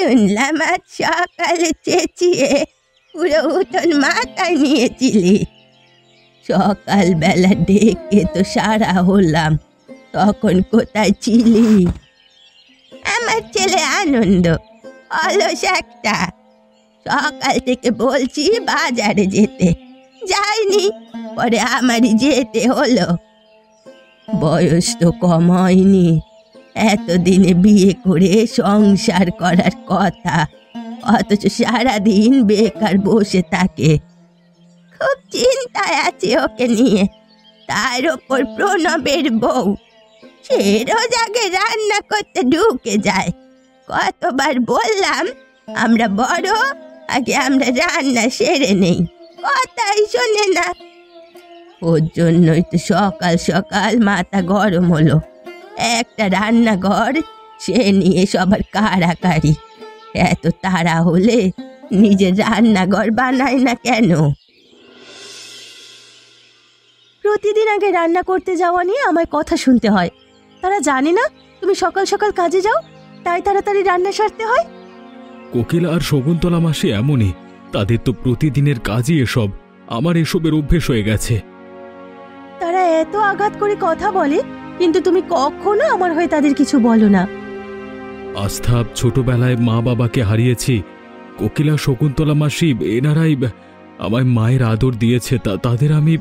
শুনলাম আজ সকালে চেঁচিয়ে পুরো উঠোন মাথায় নিয়েছিলি। সকালবেলা ডেকে তো সারা হলাম, তখন কোথায় ছিলি? আমার ছেলে আনন্দ অলস একটা, সকাল থেকে বলছি বাজারে যেতে, যাইনি। পরে আমারই যেতে হলো। বয়স তো কম হয়নি, এতদিনে বিয়ে করে সংসার করার কথা, অথচ সারাদিন বেকার বসে থাকে। খুব চিন্তায় আছে ওকে নিয়ে। তার ওপর প্রণবের বউ, সে রোজ আগে রান্না করতে ঢুকে যায়। কতবার বললাম আমরা বড়, আগে আমরা রান্না সেরে নেই, কথাই শোনে না। ওর জন্যই তো সকাল সকাল মাথা গরম হলো। একটা রান্নাঘর সে নিয়ে সবার কাড়াকাড়ি। এত তাড়া হলে নিজের রান্নাঘর বানায় না কেন? প্রতিদিন আগে রান্না করতে যাওয়া নিয়ে আমায় কথা শুনতে হয়। তারা জানে না তুমি সকাল সকাল কাজে যাও, তাই তাড়াতাড়ি রান্না সারতে হয়। কোকিলা আর শকুন্তলা মাসি এমনই, তাদের তো প্রতিদিনের কাজই এসব। আমার এসবের অভ্যেস হয়ে গেছে। তারা এত আঘাত করে কথা বলে, কিন্তু তুমি কখনো আমার হয়ে তাদের কিছু বলো না। আস্থা, ছোটবেলায় মা বাবাকে হারিয়েছি। কোকিলা, শকুন্তলা মাসি এনারাই আমায় মায়ের আদর দিয়েছে, তাদের আমি।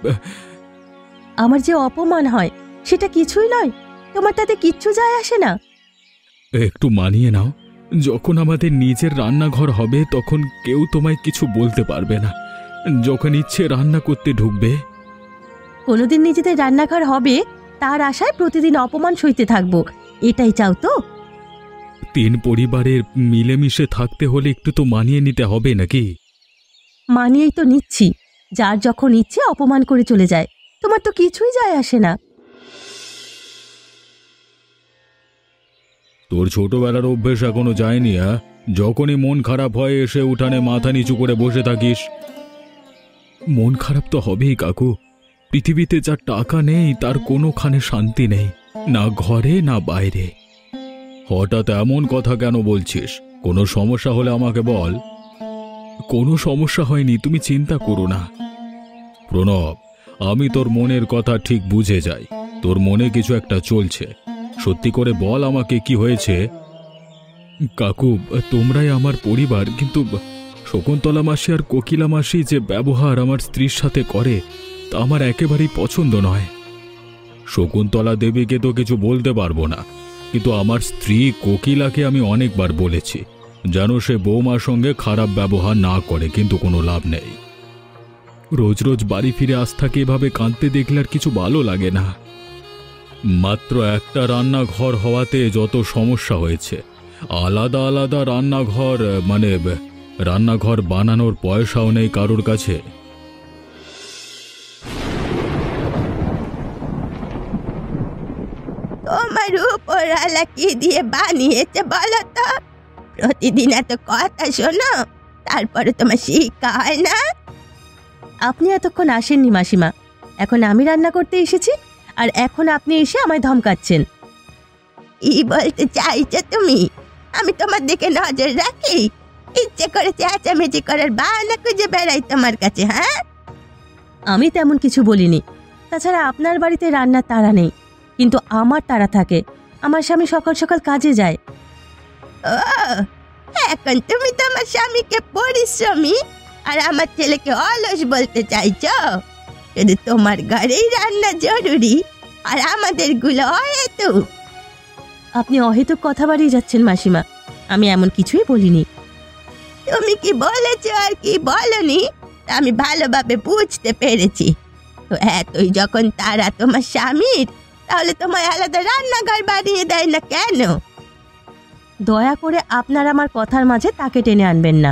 আমার যে অপমান হয় সেটা কিছুই নয়, তোমার তাতে কিচ্ছু যায় আসে না। একটু মানিয়ে নাও, যখন আমাদের নিজের রান্নাঘর হবে তখন কেউ তোমায় কিছু বলতে পারবে না। যখন ইচ্ছে রান্না করতে ঢুকবে। কোনোদিন নিজেদের রান্নাঘর হবে তার আশায় প্রতিদিন অপমান সইতে থাকবো, এটাই চাও তো? তিন পরিবারের মিলেমিশে থাকতে হলে একটু তো মানিয়ে নিতে হবে নাকি? মানিয়েই তো নিচ্ছি। যার যখন ইচ্ছে অপমান করে চলে যায়, তোমার তো কিছুই যায় আসে না। তোর ছোটবেলার অভ্যেস এখনো যায়নি? যখনই মন খারাপ হয় এসে উঠানে মাথা নিচু করে বসে থাকিস। মন খারাপ তো হবেই কাকু। পৃথিবীতে যার টাকা নেই তার কোনোখানে শান্তি নেই, না ঘরে না বাইরে। হঠাৎ এমন কথা কেন বলছিস? কোনো সমস্যা হলে আমাকে বল। কোনো সমস্যা হয়নি, তুমি চিন্তা করো না। প্রণব, আমি তোর মনের কথা ঠিক বুঝে যাই। তোর মনে কিছু একটা চলছে, সত্যি করে বল আমাকে কি হয়েছে। কাকু, তোমরাই আমার পরিবার, কিন্তু শকুন্তলা মাসি আর কোকিলা মাসি যে ব্যবহার আমার স্ত্রীর সাথে করে তা আমার একেবারেই পছন্দ নয়। শকুন্তলা দেবীকে তো কিছু বলতে পারবো না, কিন্তু আমার স্ত্রী কোকিলাকে আমি অনেকবার বলেছি যেন সে বৌমার সঙ্গে খারাপ ব্যবহার না করে, কিন্তু কোনো লাভ নেই। রোজ রোজ বাড়ি ফিরে আস্থাকে এভাবে কাঁদতে দেখলে আর কিছু ভালো লাগে না। মাত্র একটা রান্নাঘর হওয়াতে যত সমস্যা হয়েছে। আলাদা আলাদা রান্নাঘর, মানে রান্নাঘর বানানোর পয়সাও নেই কারোর কাছে। তোমার উপরওয়ালা কি দিয়ে বানিয়েছে বলো তো? প্রতিদিন এত কথা শোনো, তারপরে তোমার শিক্ষা হয় না? আপনি এতক্ষণ আসেননি মাসিমা, এখন আমি রান্না করতে এসেছি, আর এখন আপনি এসে আমায় ধমকাচ্ছেন। কি বলতে চাইছো তুমি? আমি তোমার দিকে নজর রাখি? ইচ্ছে করে চেঁচামেচি করার বাহানা খুঁজে বেড়াই তোমার কাছে? হ্যাঁ, আমি তেমন কিছু বলিনি। তাছাড়া আপনার বাড়িতে রান্নার তাড়া নেই, কিন্তু আমার তাড়া থাকে। আমার স্বামী সকাল সকাল কাজে যায়। ও, এখন তুমি তোমার স্বামীকে পরিশ্রমী আর আমার ছেলেকে অলস বলতে চাইছো? যদি তোমার ঘরেই রান্না জরুরি আর আমাদের গুলো অহেতুক। আপনি অহেতুক কথা বাড়িয়ে যাচ্ছেন মাসিমা, আমি এমন কিছুই বলিনি। তুমি কি বলেছো আর কি বলনি আমি ভালোভাবে বুঝতে পেরেছি। তো এতই যখন তারা তোমার স্বামীর, তাহলে তোমায় আলাদা রান্নাঘর বানিয়ে দেয় না কেন? দয়া করে আপনার আমার কথার মাঝে তাকে টেনে আনবেন না।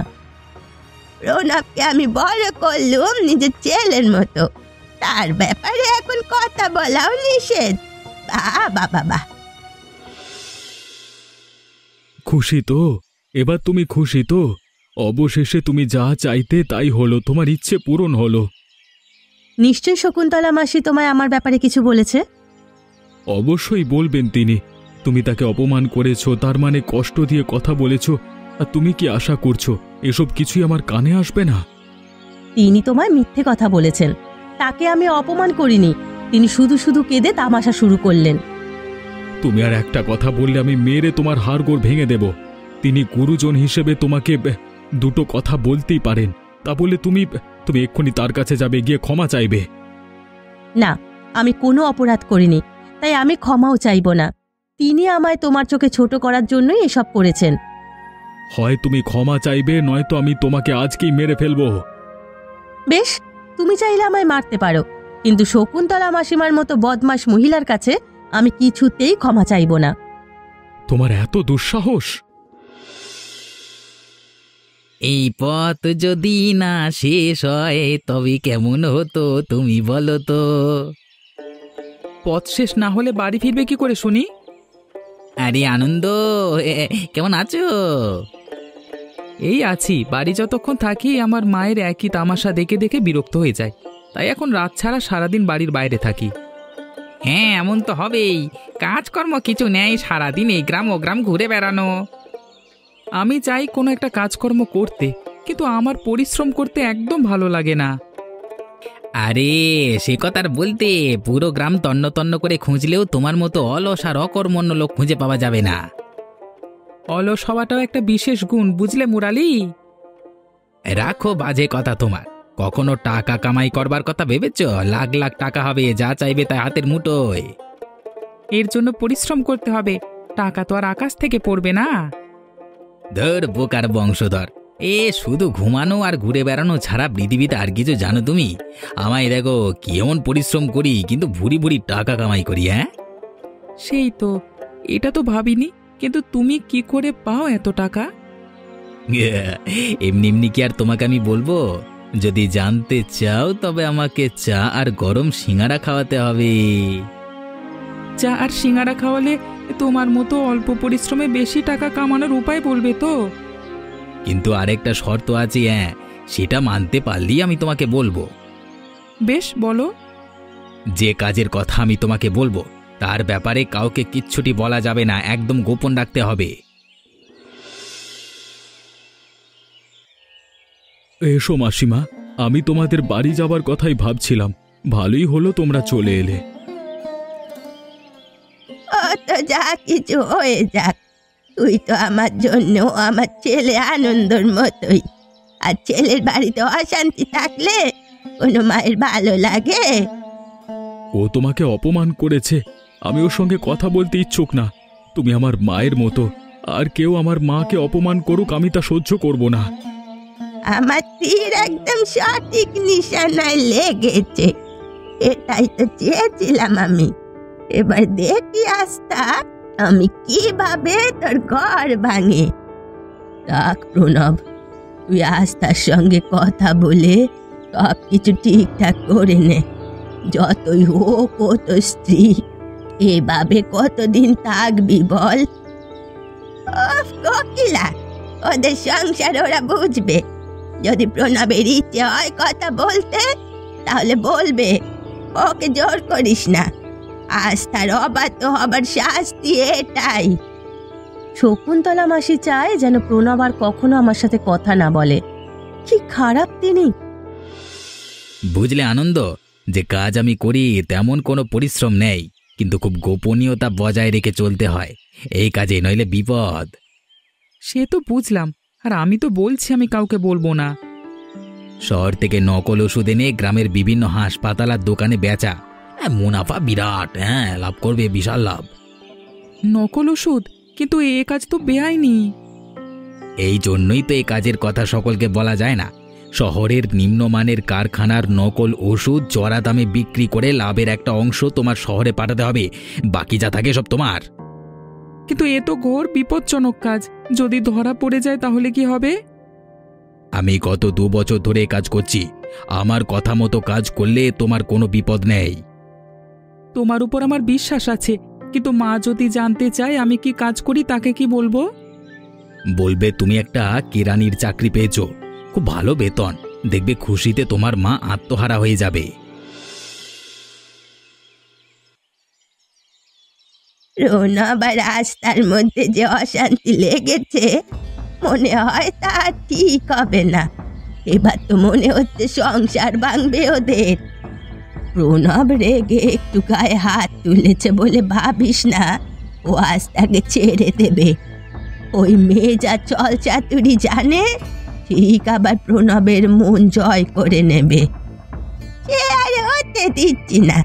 প্রণবকে আমি বড় করলুম নিজের ছেলের মতো, তার ব্যাপারে এখন কথা বলাও নিষেধ। বাবা বাবা। খুশি তো? এবার তুমি খুশি তো? অবশেষে তুমি যা চাইতে তাই হলো, তোমার ইচ্ছে পূরণ হলো। নিশ্চয় শকুন্তলা মাসি তোমায় আমার ব্যাপারে কিছু বলেছে? অবশ্যই বলবেন তিনি। তুমি তাকে অপমান করেছো, তার মানে কষ্ট দিয়ে কথা বলেছো, আর তুমি কি আশা করছো এসব কিছুই আমার কানে আসবে না? তিনি তোমায় মিথ্যে কথা বলেছেন, তাকে আমি অপমান করিনি। তিনি শুধু শুধু কেঁদে তামাশা শুরু করলেন। তুমি আর একটা কথা বললে আমি মেরে তোমার হাড়গোড় ভেঙে দেব। তিনি গুরুজন হিসেবে তোমাকে দুটো কথা বলতেই পারেন, তা বলে তুমি তুমি এক্ষুনি তার কাছে যাবে, গিয়ে ক্ষমা চাইবে? না, আমি কোনো অপরাধ করিনি, তাই আমি ক্ষমাও চাইব না। তিনি আমায় তোমার চোখে ছোট করার জন্যই এসব করেছেন। হয় তুমি ক্ষমা চাইবে, নয়তো আমি তোমাকে আজকেই মেরে ফেলবো। বেশ, তুমি চাইলে আমায় মারতে পারো, কিন্তু শকুন্তলা মাসিমার মতো বদমাশ মহিলার কাছে আমি কিছুতেই ক্ষমা চাইব না। তোমার এত দুঃসাহস! এই পথ যদি না শেষ হয় তবে কেমন হতো তুমি বলো তো? পথ শেষ না হলে বাড়ি ফিরবে কি করে শুনি? আরে আনন্দ, কেমন আছো? এই আছি। বাড়ি যতক্ষণ থাকি আমার মায়ের একই তামাশা দেখে দেখে বিরক্ত হয়ে যায়, তাই এখন রাত ছাড়া সারাদিন বাড়ির বাইরে থাকি। হ্যাঁ, এমন তো হবেই। কাজকর্ম কিছু নেই, সারাদিন এই গ্রাম ও গ্রাম ঘুরে বেড়ানো। আমি চাই কোনো একটা কাজকর্ম করতে, কিন্তু আমার পরিশ্রম করতে একদম ভালো লাগে না। আরে সে কথা আর বলতে, পুরো গ্রাম তন্ন তন্ন করে খুঁজলেও তোমার মতো অলস আর অকর্মণ্য লোক খুঁজে পাওয়া যাবে না। অলস হওয়াটাও একটা বিশেষ গুণ, বুঝলে মুরালি? রাখো বাজে কথা তোমার। কখনো টাকা কামাই করবার কথা ভেবেছ? লাখ লাখ টাকা হবে, যা চাইবে তাই হাতের মুঠোয়। এর জন্য পরিশ্রম করতে হবে, টাকা তো আর আকাশ থেকে পড়বে না। ধর বোকার বংশধর, শুধু ঘুমানো আর ঘুরে বেড়ানো ছাড়া পৃথিবীতে আর কিছু জানো তুমি? আমায় দেখো কেমন পরিশ্রম করি, কিন্তু ভুরি ভুরি টাকা কামাই করি। হ্যাঁ, সেই তো, এটা তো ভাবিনি। কিন্তু তুমি কি করে পাও এত টাকা? এমনি এমনি কি আর তোমাকে আমি বলবো? যদি জানতে চাও তবে আমাকে চা আর গরম সিঙ্গারা খাওয়াতে হবে। চা আর সিঙ্গারা খাওয়ালে তোমার মতো অল্প পরিশ্রমে বেশি টাকা কামানোর উপায় বলবে তো? কিন্তু আরেকটা শর্ত আছে, সেটা মানতে পারলেই আমি তোমাকে বলবো। বেশ, বলো। যে কাজের কথা আমি তোমাকে বলবো তার ব্যাপারে কাউকে কিচ্ছুটি বলা যাবে না, একদম গোপন রাখতে হবে। এসো মাসিমা, আমি তোমাদের বাড়ি যাবার কথাই ভাবছিলাম। ভালোই হলো তোমরা চলে এলে। তো যা কিছু হয়ে যাক, তুই তো আমার জন্য আমার ছেলে আনন্দর মতোই। আর ছেলের বাড়িতে অশান্তি থাকলে কোনো মায়ের ভালো লাগে? ও তোমাকে অপমান করেছে, আমি ওর সঙ্গে কথা বলতে ইচ্ছুক না। তুমি আমার মায়ের মতো, আর কেউ আমার মাকে অপমান করুক আমি তা সহ্য করব না। আমার তীর একদম সঠিক নিশানায় লেগেছে, এটাই তো চেয়েছিলাম আমি। এবার দেখি আস্থা আমি কিভাবে তোর ঘর ভাঙে। দেখ প্রণব, তুই আস্থার সঙ্গে কথা বলে সব কিছু ঠিকঠাক করে নে। যতই হোক ও তো স্ত্রী, এভাবে কতদিন থাকবি বল? কোকিলা, ওদের সংসার ওরা বুঝবে। যদি প্রণবের ইচ্ছে হয় কথা বলতে তাহলে বলবে, ওকে জোর করিস না। আস্থার অবাধ্য হবার শাস্তি এটাই। শকুন্তলা মাসি চায় যেন প্রণব আর কখনো আমার সাথে কথা না বলে। কি খারাপ তিনি! বুঝলে আনন্দ, যে কাজ আমি করি তেমন কোনো পরিশ্রম নেই, কিন্তু খুব গোপনীয়তা বজায় রেখে চলতে হয় এই কাজে, নইলে বিপদ। সে তো বুঝলাম, আর আমি তো বলছি আমি কাউকে বলবো না। শহর থেকে নকল ওষুধ এনে গ্রামের বিভিন্ন হাসপাতাল আর দোকানে বেচা, মুনাফা বিরাট। লাভ করবে, বিশাল লাভ। নকল ওষুধ? কিন্তু এ কাজ তো বেআইনি। এই জন্যই তো এই কাজের কথা সকলকে বলা যায় না। শহরের নিম্নমানের কারখানার নকল ওষুধ চড়া দামে বিক্রি করে লাভের একটা অংশ তোমার শহরে পাঠাতে হবে, বাকি যা থাকে সব তোমার। কিন্তু এ তো ঘোর বিপজ্জনক কাজ, যদি ধরা পড়ে যায় তাহলে কি হবে? আমি গত 2 বছর ধরে কাজ করছি, আমার কথা মতো কাজ করলে তোমার কোনো বিপদ নেই। তোমার উপর আমার বিশ্বাস আছে, কিন্তু মা যদি জানতে চায় আমি কি কাজ করি তাকে কি বলবো? বলবে তুমি একটা কেরানির চাকরি পেয়েছো, খুব ভালো বেতন, দেখবে খুশিতে তোমার মা আত্মহারা হয়ে যাবে। প্রণব আর আস্থার মধ্যে যে অশান্তি লেগেছে মনে হয় তা ঠিক হবে না। এবার তো মনে হচ্ছে সংসার ভাঙবে ওদের। প্রণব রেগে একটু গায়ে হাত তুলেছে বলে ভাবিস না ও আজ তাকে ছেড়ে দেবে। ওই মেয়ে যা চল চাতুরি জানে, ঠিক আবার প্রণবের মন জয় করে নেবে। সে আর হতে দিচ্ছি না।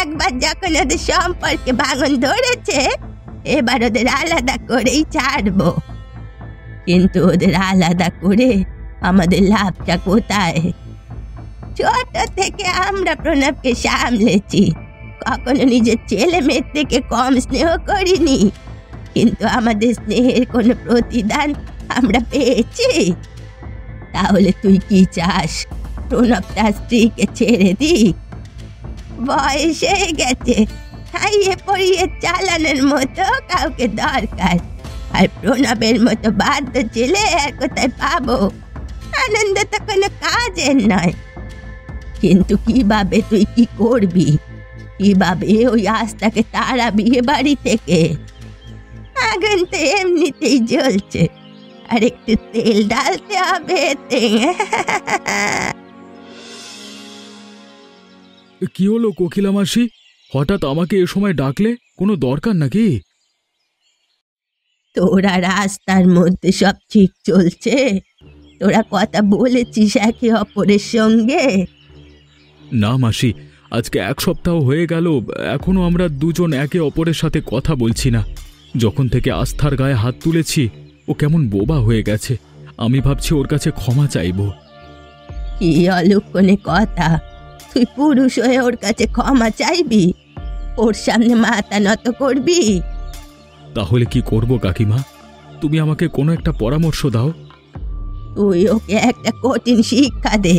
একবার যখন ওদের সম্পর্কে ভাঙন ধরেছে, এবার ওদের আলাদা করেই ছাড়বো। কিন্তু ওদের আলাদা করে আমাদের লাভটা কোথায়? ছোট থেকে আমরা প্রণবকে সামলেছি, কখনো নিজের ছেলে মেয়ের থেকে কম স্নেহ করিনি। কিন্তু আমাদের স্নেহের কোনো প্রতিদান আমরা পেয়েছি? তাহলে তুই কি চাস প্রণব তার স্ত্রীকে ছেড়ে দিক? বয়স হয়ে গেছে, খাইয়ে পড়িয়ে চালানোর মতো কাউকে দরকার। আর প্রণবের মতো বাধ্য ছেলে আর কোথায় পাবো? আনন্দ তো কোনো কাজের নয়। কিন্তু কিভাবে তুই কি করবি? কিভাবে ওই আস্থাকে তাড়াবি এ বাড়ি থেকে? আগুন তো এমনিতেই জ্বলছে, আর একটু তেল ঢালতে হবে। কি হলো কোকিলা মাসি, হঠাৎ আমাকে এ সময় ডাকলে? কোনো দরকার নাকি? তোরা রাস্তার মধ্যে সব ঠিক চলছে? তোরা কথা বলেছিস একে অপরের সঙ্গে? না মাসি, আজকে 1 সপ্তাহ হয়ে গেল, এখনো আমরা দুজন একে অপরের সাথে কথা বলছি না। যখন থেকে আস্থার গায়ে হাত তুলেছি, ও কেমন বোবা হয়ে গেছে। আমি ভাবছি ওর কাছে ক্ষমা চাইব। কি অলক্ষণে কথা! তুই পুরুষ হয়ে ওর কাছে ক্ষমা চাইবি? ওর সামনে মাথা নত করবি? তাহলে কি করব কাকিমা? তুমি আমাকে কোনো একটা পরামর্শ দাও। তুই ওকে একটা কঠিন শিক্ষা দে,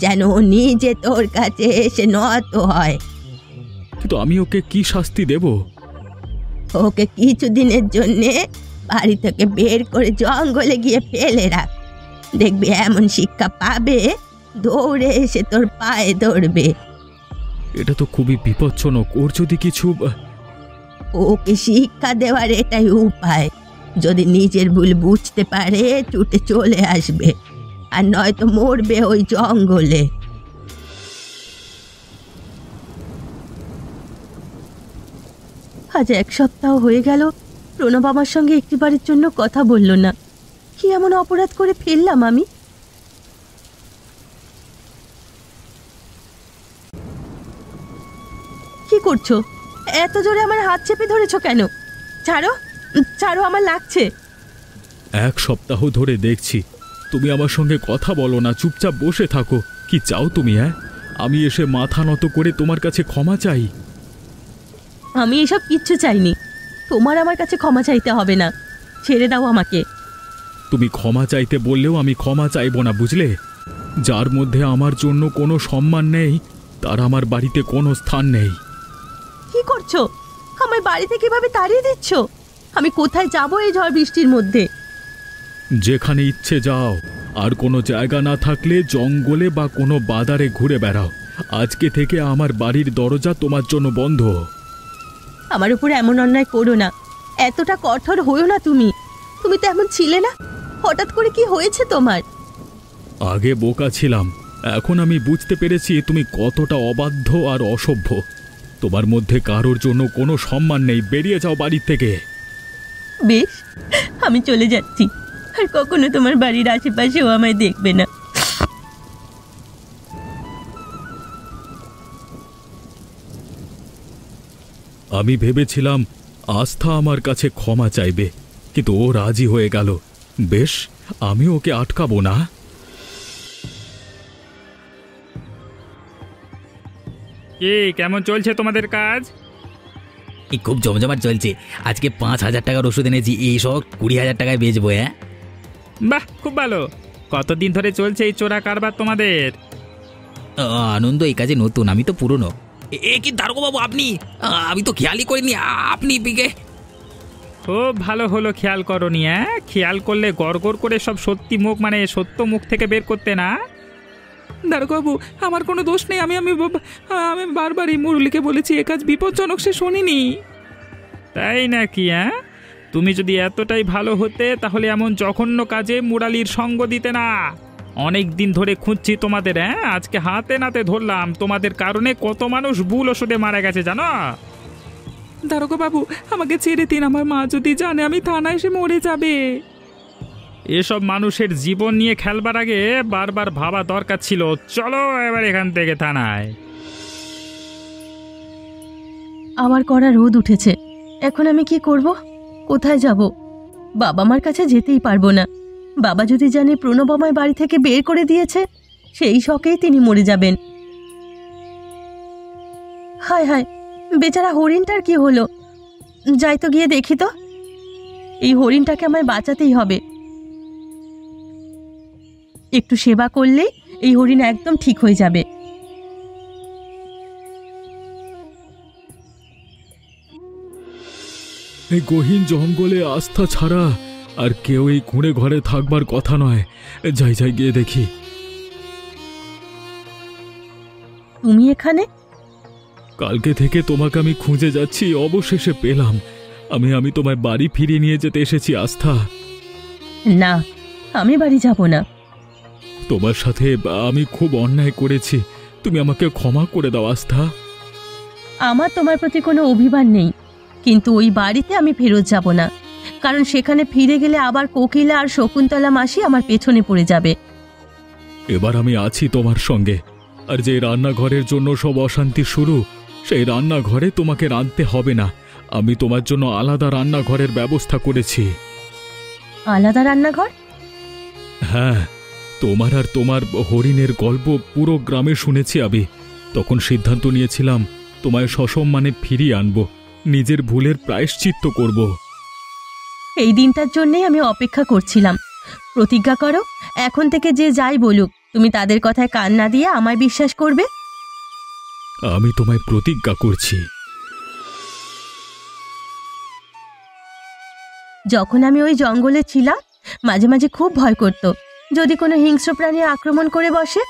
যেন ও নিজে তোর কাছে এসে নত হয়। কিন্তু আমি ওকে কি শাস্তি দেব? ওকে কিছুদিনের জন্যে বাড়ি থেকে বের করে জঙ্গলে গিয়ে ফেলে রাখ। দেখবি এমন শিক্ষা পাবে, দৌড়ে এসে তোর পায়ে ধরবে। এটা তো খুবই বিপজ্জনক। ওর যদি কিছু... ওকে শিক্ষা দেওয়ার এটাই উপায়। যদি নিজের ভুল বুঝতে পারে ছুটে চলে আসবে, আর নয়তো মরবে ওই জঙ্গলে। আজ 1 সপ্তাহ হয়ে গেল প্রণব আমার সঙ্গে একটিবারের জন্য কথা বলল না। কি এমন অপরাধ করে ফেললাম আমি? কি করছো? এত জোরে আমার হাত চেপে ধরেছো কেন? ছাড়ো, ছাড়ো, আমার লাগছে। 1 সপ্তাহ ধরে দেখছি তুমি আমার সঙ্গে কথা বলো না, চুপচাপ বসে থাকো। কি চাও তুমি? আমি এসে মাথা নত করে তোমার কাছে ক্ষমা চাই? আমি এসব কিচ্ছু চাইনি। তোমার আমার কাছে ক্ষমা চাইতে হবে না। ছেড়ে দাও আমাকে। তুমি ক্ষমা চাইতে বললেও আমি ক্ষমা চাইব না, বুঝলে? যার মধ্যে আমার জন্য কোনো সম্মান নেই, তার আমার বাড়িতে কোনো স্থান নেই। কি করছো? আমার বাড়িতে কিভাবে তাড়িয়ে দিচ্ছ? আমি কোথায় যাব এই ঝড় বৃষ্টির মধ্যে? যেখানে ইচ্ছে যাও। আর কোনো জায়গা না থাকলে জঙ্গলে বা কোনো বাজারে ঘুরে বেড়াও। আজকে থেকে আমার বাড়ির দরজা তোমার জন্য বন্ধ। আমার উপরে এমন অন্যায় করো না। এতটা কঠোর হইও না তুমি। তুমি তো এমন ছিলে না। হঠাৎ করে কি হয়েছে তোমার? আগে বোকা ছিলাম, এখন আমি বুঝতে পেরেছি তুমি কতটা অবাধ্য আর অসভ্য। তোমার মধ্যে কারোর জন্য কোনো সম্মান নেই। বেরিয়ে যাও বাড়ির থেকে। বেশ, আমি চলে যাচ্ছি। আর কখনো তোমার বাড়ির আশেপাশেও আমায় দেখবে না। আমি ভেবেছিলাম আস্থা আমার কাছে ক্ষমা চাইবে, কিন্তু ও রাজি হয়ে গেল। বেশ, আমি ওকে আটকাবো না। কি কেমন চলছে তোমাদের কাজ? খুব জমজমাট চলছে। আজকে 5,000 টাকার ওষুধ এনেছি, এই সব 20,000 টাকায় বেচবো। বাহ, খুব ভালো। কতদিন ধরে চলছে এই চোরা কারবার তোমাদের? আনন্দ এই কাজে নতুন, আমি তো পুরনো। কি দারোগাবাবু আপনি? আমি তো খেয়ালই করিনি আপনি বিকে। খুব ভালো হলো খেয়াল করনি। খেয়াল করলে গড়গড় করে সব সত্যি মুখ, মানে সত্য মুখ থেকে বের করতে না। দারোগাবাবু, আমার কোনো দোষ নেই। আমি বারবার এই মুরলিকে বলেছি এ কাজ বিপজ্জনক, সে শোনেনি। তাই নাকি? তুমি যদি এতটাই ভালো হতে তাহলে এমন জঘন্য কাজে মুরালির সঙ্গ দিতে না। অনেক দিন ধরে খুঁজছি তোমাদের, আজকে হাতে নাতে ধরলাম। তোমাদের কারণে কত মানুষ ভুল ওষুধে মারা গেছে জানো। দারোগা বাবু, আমাকে ছেড়ে দিন। আমার মা যদি জানে আমি থানায় এসে মরে যাবে। এসব মানুষের জীবন নিয়ে খেলবার আগে বারবার ভাবা দরকার ছিল। চলো এবার এখান থেকে থানায়। আমার কড়া রোদ উঠেছে, এখন আমি কি করব? কোথায় যাব? বাবা মার কাছে যেতেই পারবো না। বাবা যদি জানে প্রণব আমায় বাড়ি থেকে বের করে দিয়েছে, সেই শখেই তিনি মরে যাবেন। হায় হায়, বেচারা হরিণটার কি হলো? যাই তো গিয়ে দেখি তো। এই হরিণটাকে আমায় বাঁচাতেই হবে। একটু সেবা করলেই এই হরিণ একদম ঠিক হয়ে যাবে। এই গহীন জঙ্গলে আস্থা ছাড়া আর কেউ এই কুঁড়ে ঘরে থাকবার কথা নয়। যাই যাই গিয়ে দেখি। তুমি এখানে? কালকে থেকে তোমাকে আমি খুঁজে যাচ্ছি, অবশেষে পেলাম। আমি তোমায় বাড়ি ফিরিয়ে নিয়ে যেতে এসেছি আস্থা। না, আমি বাড়ি যাব না। তোমার সাথে আমি খুব অন্যায় করেছি, তুমি আমাকে ক্ষমা করে দাও আস্থা। আমার তোমার প্রতি কোনো অভিমান নেই, কিন্তু ওই বাড়িতে আমি ফেরত যাব না। কারণ সেখানে ফিরে গেলে আবার কোকিলা আর শকুন্তলা মাসি আমার পেছনে পড়ে যাবে। এবার আমি আছি তোমার সঙ্গে। আর যে রান্নাঘরের জন্য সব অশান্তি শুরু, সেই রান্নাঘরে তোমাকে রাঁধতে হবে না। আমি তোমার জন্য আলাদা রান্নাঘরের ব্যবস্থা করেছি। আলাদা রান্নাঘর? হ্যাঁ, তোমার আর তোমার হরিণের গল্প পুরো গ্রামে শুনেছি আমি। তখন সিদ্ধান্ত নিয়েছিলাম তোমায় সসম্মানে ফিরিয়ে আনব, নিজের ভুলের প্রায়শ্চিত্ত করব। এই দিনটার জন্যই আমি অপেক্ষা করছিলাম। প্রতিজ্ঞা করো, এখন থেকে যে যাই বলুক তুমি তাদের কথায় কান না দিয়ে আমায় বিশ্বাস করবে। আমি তোমায় প্রতিজ্ঞা করছি। যখন আমি ওই জঙ্গলে ছিলাম, মাঝে মাঝে খুব ভয় করত যদি কোনো হিংস্র প্রাণী আক্রমণ করে বসে।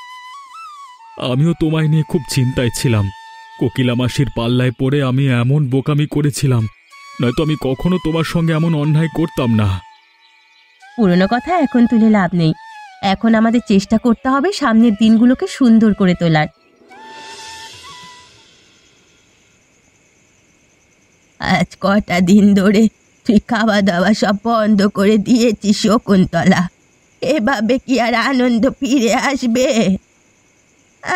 আমিও তোমায় নিয়ে খুব চিন্তায় ছিলাম। কোকিলা মাসির পাল্লায় পড়ে আমি এমন বোকামি করেছিলাম, নয়তো আমি কখনো তোমার সঙ্গে এমন অন্যায় করতাম না। পুরনো কথা এখন তুলে লাভ নেই। এখন আমাদের চেষ্টা করতে হবে সামনের দিনগুলোকে সুন্দর করে তোলার। আজ কটা দিন ধরে তুই খাওয়া দাওয়া সব বন্ধ করে দিয়েছিস শকুন্তলা। এভাবে কি আর আনন্দ ফিরে আসবে?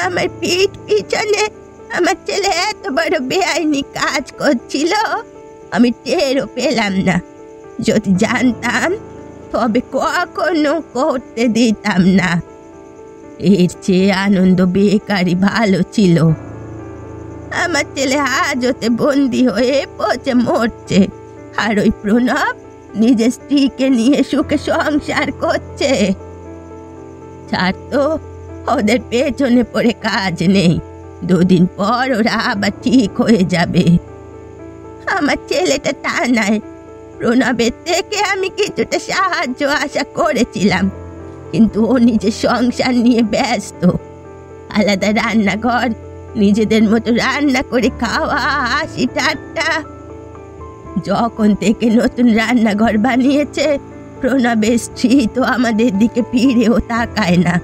আমার পিঠ পিছনে আমার ছেলে এত বড় বেআইনি কাজ করছিল, আমি টেরও পেলাম না। যদি জানতাম তবে কখনো করতে দিতাম না। এর চেয়ে আনন্দ বেকারই ভালো ছিল। আমার ছেলে হাজতে বন্দি হয়ে পচে মরছে, আর ওই প্রণব নিজের স্ত্রীকে নিয়ে সুখে সংসার করছে। ছাড় তো, ওদের পেছনে পড়ে কাজ নেই। দুদিন পর ওরা আবার ঠিক হয়ে যাবে। আমার ছেলেটা টানায়, প্রণবের থেকে আমি কিছুটা সাহায্য আশা করেছিলাম, কিন্তু ও নিজের সংসার নিয়ে ব্যস্ত। আলাদা রান্নাঘর, নিজেদের মতো রান্না করে খাওয়া, হাসি ঠাট্টা। যখন থেকে নতুন রান্নাঘর বানিয়েছে, প্রণবের স্ত্রী তো আমাদের দিকে ফিরেও তাকায় না।